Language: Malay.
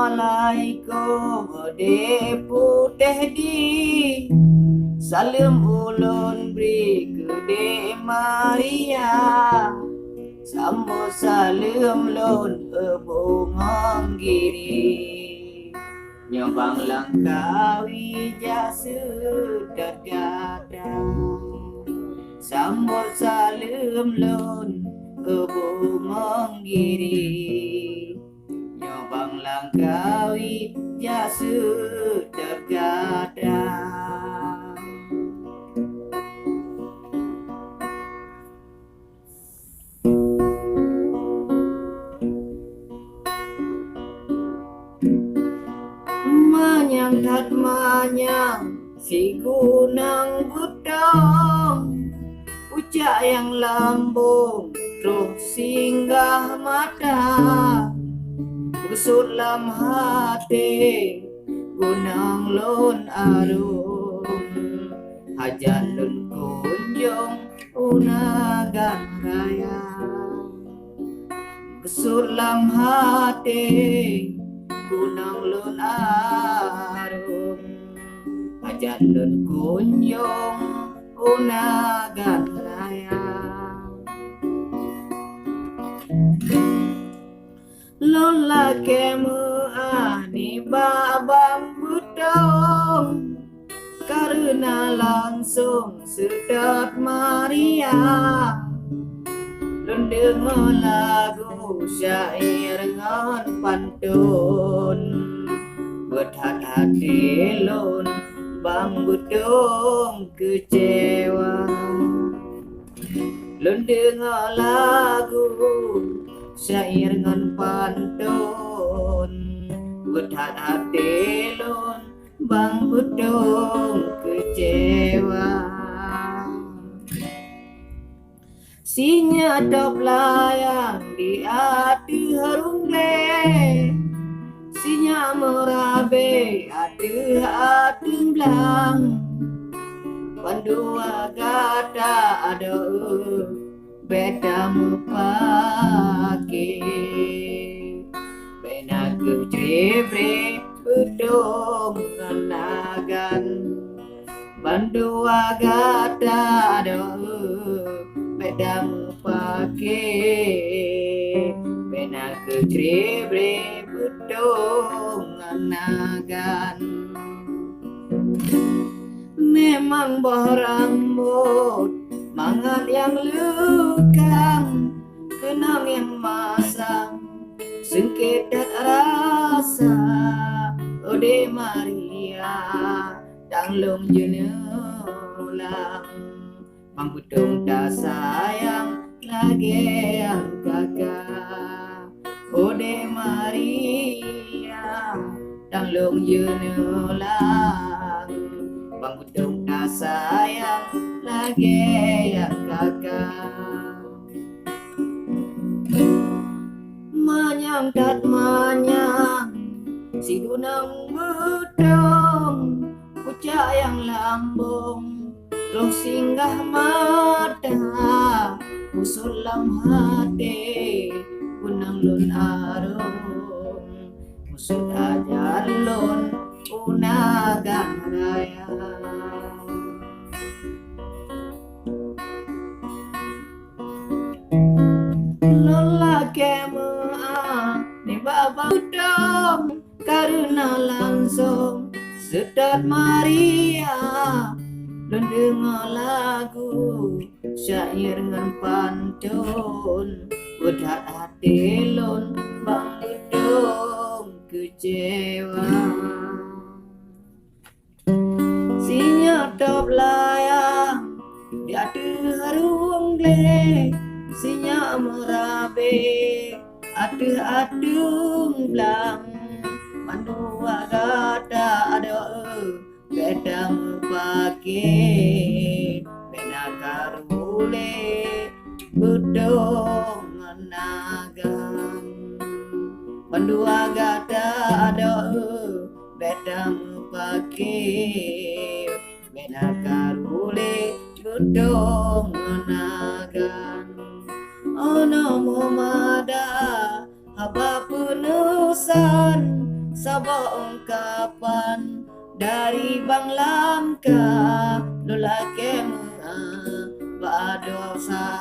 Assalamualaikum ode putih di salam ulun beri kede Maria sambut salam lon ebongong giri nyobang langkawi jasa tergadang sambut salam lon ebongong giri nyobang langkawi jasa tergadang. Manyang tat manyang si gunang budong pucak yang lambung terus singgah mata busut lam hati gunang lon arum hajan lon kunjung unagan raya busut lam hati gunang lon arum hajan lon kunjung unagan raya lon lake ani babang budong karena langsung sedot Maria lon dengar lagu syair ngan pantun berhat hati lon bang budong kecewa lon dengar lagu syair ngan pantun berhat hati lon bang budong kecewa sinya top layang di hati harungle sinya merabe hati hati belang pandua kata ada beda mupake bena kecrebre bedong nganagan pandua kata ada beda mupake bena kecrebre bedong nganagan memang boh rambut mangat yang lukang kenang yang masang sengketat rasa ode Maria tanglung jenulang mambudong tak sayang lagi yang kakak ode Maria tanglung jenulang mambudong tak sayang lagi yang kakak manyang tat manyang si gunang budong pucak yang lambung roh singgah mata usul lam hati gunang lun arum usul ajar lun unagan raya ni baba budong karena langsung sedot Maria lon dengar lagu syair ngan pantun berhat hati lon bang budong kecewa sinya top layang di adu harung le sinya merabe adu belang mandua kata ada bedang pake bena karule budong nagang mandua kata ada bedang pake bena karule budong nagang ono momada haba penusan sebuah ungkapan dari Bang Lamka lulake mua badosa